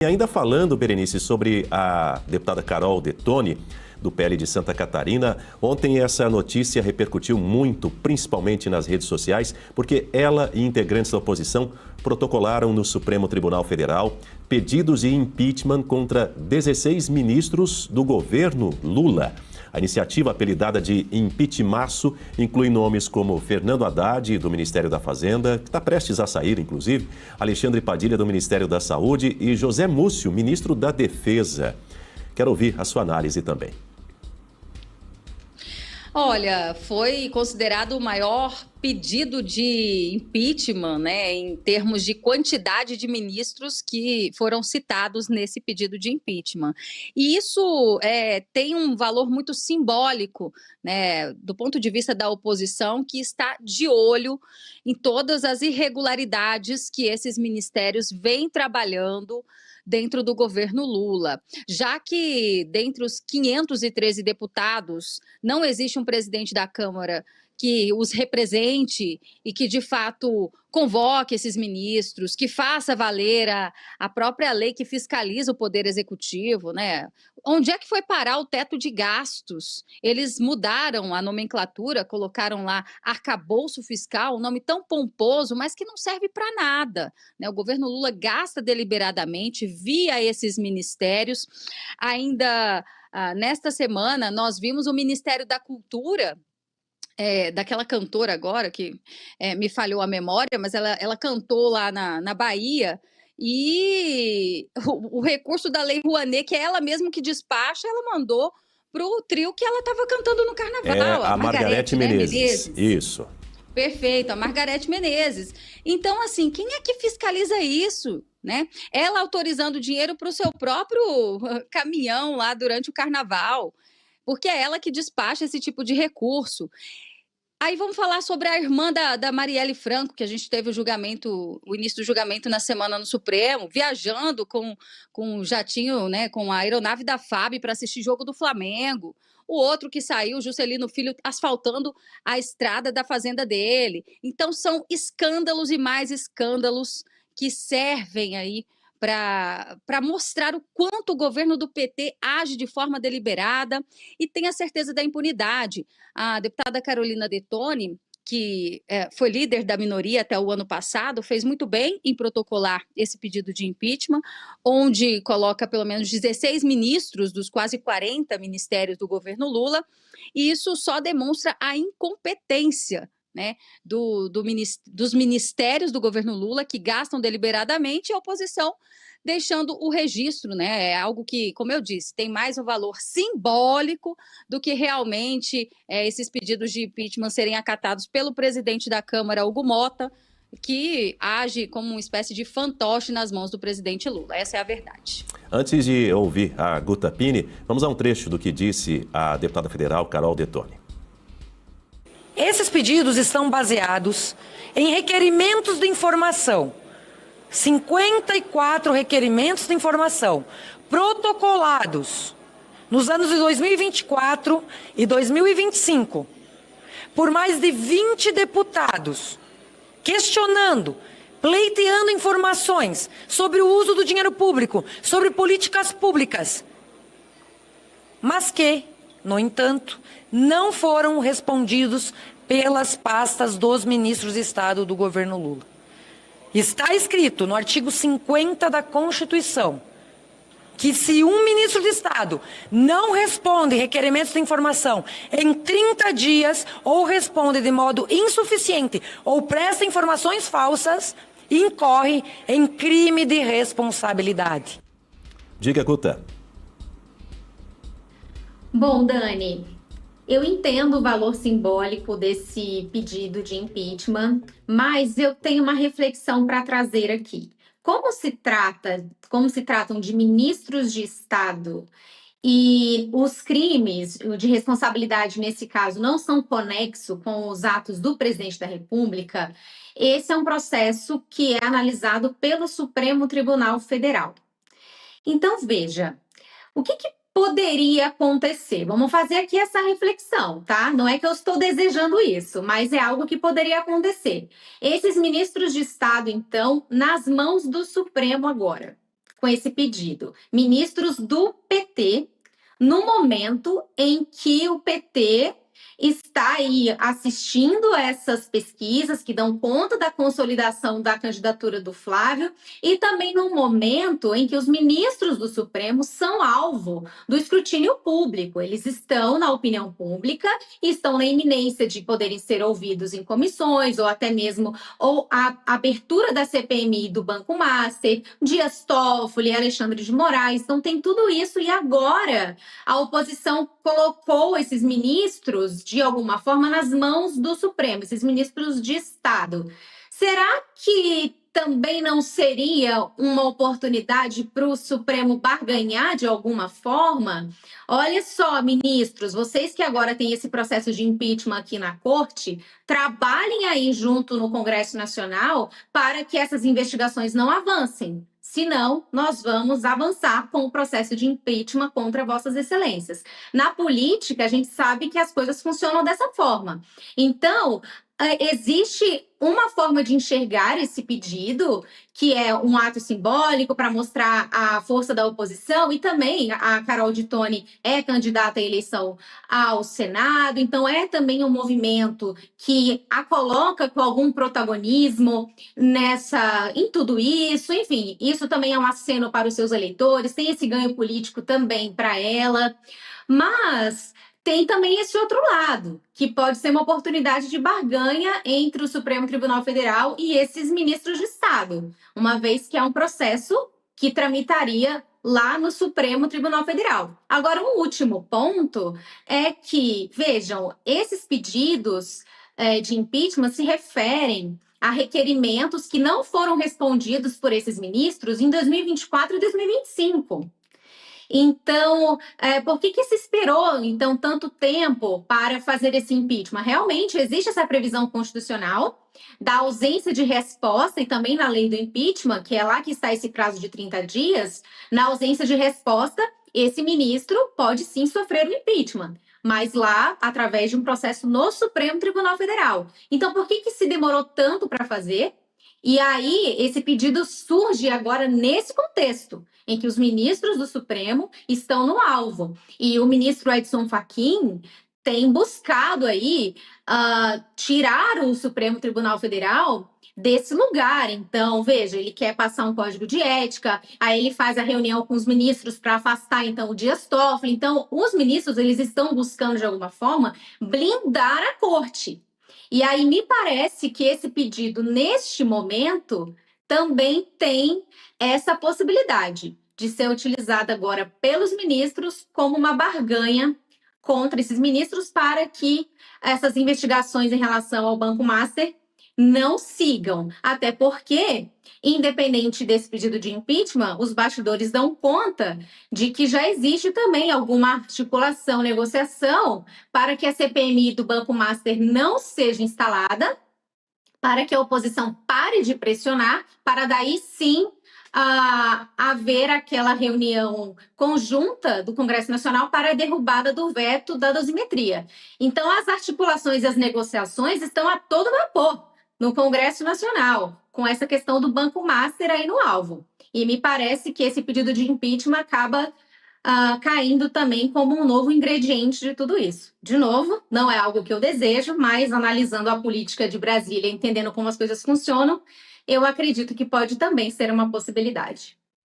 E ainda falando, Berenice, sobre a deputada Carol Detoni, do PL de Santa Catarina, ontem essa notícia repercutiu muito, principalmente nas redes sociais, porque ela e integrantes da oposição protocolaram no Supremo Tribunal Federal pedidos de impeachment contra 16 ministros do governo Lula. A iniciativa, apelidada de Impeachmaço, inclui nomes como Fernando Haddad, do Ministério da Fazenda, que está prestes a sair, inclusive, Alexandre Padilha, do Ministério da Saúde, e José Múcio, ministro da Defesa. Quero ouvir a sua análise também. Olha, foi considerado o maior pedido de impeachment, né, em termos de quantidade de ministros que foram citados nesse pedido de impeachment. E isso tem um valor muito simbólico, né, do ponto de vista da oposição, que está de olho em todas as irregularidades que esses ministérios vêm trabalhando dentro do governo Lula, já que dentre os 513 deputados não existe um presidente da Câmara que os represente e que, de fato, convoque esses ministros, que faça valer a própria lei que fiscaliza o Poder Executivo, né? Onde é que foi parar o teto de gastos? Eles mudaram a nomenclatura, colocaram lá arcabouço fiscal, um nome tão pomposo, mas que não serve para nada, né? O governo Lula gasta deliberadamente via esses ministérios. Ainda nesta semana, nós vimos o Ministério da Cultura, daquela cantora agora, que me falhou a memória, mas ela cantou lá na Bahia, e o recurso da Lei Rouanet, que é ela mesma que despacha, ela mandou para o trio que ela estava cantando no Carnaval. A Margareth Menezes. Isso. Perfeito, a Margareth Menezes. Então, assim, quem é que fiscaliza isso? Né? Ela autorizando dinheiro para o seu próprio caminhão lá durante o Carnaval, porque é ela que despacha esse tipo de recurso. Aí vamos falar sobre a irmã da Marielle Franco, que a gente teve o início do julgamento na semana no Supremo, viajando com o jatinho, né, com a aeronave da FAB para assistir jogo do Flamengo. O outro que saiu, Juscelino Filho, asfaltando a estrada da fazenda dele. Então são escândalos e mais escândalos que servem aí para mostrar o quanto o governo do PT age de forma deliberada e tem a certeza da impunidade. A deputada Carolina Detoni, que foi líder da minoria até o ano passado, fez muito bem em protocolar esse pedido de impeachment, onde coloca pelo menos 16 ministros dos quase 40 ministérios do governo Lula, e isso só demonstra a incompetência, né, dos ministérios do governo Lula, que gastam deliberadamente, e a oposição deixando o registro, né? É algo que, como eu disse, tem mais um valor simbólico do que realmente esses pedidos de impeachment serem acatados pelo presidente da Câmara, Hugo Mota, que age como uma espécie de fantoche nas mãos do presidente Lula. Essa é a verdade. Antes de ouvir a Guta Pini, vamos a um trecho do que disse a deputada federal Carol Detoni. Esses pedidos estão baseados em requerimentos de informação, 54 requerimentos de informação protocolados nos anos de 2024 e 2025 por mais de 20 deputados, questionando, pleiteando informações sobre o uso do dinheiro público, sobre políticas públicas, mas que, no entanto, não foram respondidos pelas pastas dos ministros de Estado do governo Lula. Está escrito no artigo 50 da Constituição que se um ministro de Estado não responde requerimentos de informação em 30 dias, ou responde de modo insuficiente, ou presta informações falsas, incorre em crime de responsabilidade. Diga, Guta. Bom, Dani, eu entendo o valor simbólico desse pedido de impeachment, mas eu tenho uma reflexão para trazer aqui. Como se tratam de ministros de Estado e os crimes de responsabilidade, nesse caso, não são conexos com os atos do presidente da República, esse é um processo que é analisado pelo Supremo Tribunal Federal. Então, veja, o que poderia acontecer? Vamos fazer aqui essa reflexão, tá? Não é que eu estou desejando isso, mas é algo que poderia acontecer. Esses ministros de Estado, então, nas mãos do Supremo agora. com esse pedido? Ministros do PT, no momento em que o PT está aí assistindo essas pesquisas que dão conta da consolidação da candidatura do Flávio e também no momento em que os ministros do Supremo são alvo do escrutínio público. Eles estão na opinião pública e estão na iminência de poderem ser ouvidos em comissões ou até mesmo a abertura da CPMI do Banco Master, Dias Toffoli, Alexandre de Moraes. Então tem tudo isso e agora a oposição colocou esses ministros, de alguma forma, nas mãos do Supremo, esses ministros de Estado. Será que também não seria uma oportunidade para o Supremo barganhar de alguma forma? Olha só, ministros, vocês que agora têm esse processo de impeachment aqui na Corte, trabalhem aí junto no Congresso Nacional para que essas investigações não avancem. Senão, nós vamos avançar com o processo de impeachment contra vossas excelências. Na política, a gente sabe que as coisas funcionam dessa forma. Então, existe uma forma de enxergar esse pedido, que é um ato simbólico para mostrar a força da oposição, e também a Carol de Toni é candidata à eleição ao Senado, então é também um movimento que a coloca com algum protagonismo em tudo isso, enfim, isso também é um aceno para os seus eleitores, tem esse ganho político também para ela, mas tem também esse outro lado, que pode ser uma oportunidade de barganha entre o Supremo Tribunal Federal e esses ministros de Estado, uma vez que é um processo que tramitaria lá no Supremo Tribunal Federal. Agora, um último ponto é que, vejam, esses pedidos de impeachment se referem a requerimentos que não foram respondidos por esses ministros em 2024 e 2025. Então, por que se esperou, então, tanto tempo para fazer esse impeachment? Realmente, existe essa previsão constitucional da ausência de resposta e também na lei do impeachment, que é lá que está esse prazo de 30 dias, na ausência de resposta, esse ministro pode sim sofrer o impeachment, mas lá através de um processo no Supremo Tribunal Federal. Então, por que se demorou tanto para fazer? E aí, esse pedido surge agora nesse contexto, em que os ministros do Supremo estão no alvo. E o ministro Edson Fachin tem buscado aí tirar o Supremo Tribunal Federal desse lugar. Então, veja, ele quer passar um código de ética, aí ele faz a reunião com os ministros para afastar, então, o Dias Toffoli. Então, os ministros, eles estão buscando, de alguma forma, blindar a corte. E aí me parece que esse pedido, neste momento, também tem essa possibilidade de ser utilizada agora pelos ministros como uma barganha contra esses ministros para que essas investigações em relação ao Banco Master não sigam. Até porque, independente desse pedido de impeachment, os bastidores dão conta de que já existe também alguma articulação, negociação para que a CPMI do Banco Master não seja instalada, para que a oposição pare de pressionar, para daí sim haver aquela reunião conjunta do Congresso Nacional para a derrubada do veto da dosimetria. Então, as articulações e as negociações estão a todo vapor no Congresso Nacional, com essa questão do Banco Master aí no alvo. E me parece que esse pedido de impeachment acaba caindo também como um novo ingrediente de tudo isso. De novo, não é algo que eu desejo, mas analisando a política de Brasília, entendendo como as coisas funcionam, eu acredito que pode também ser uma possibilidade.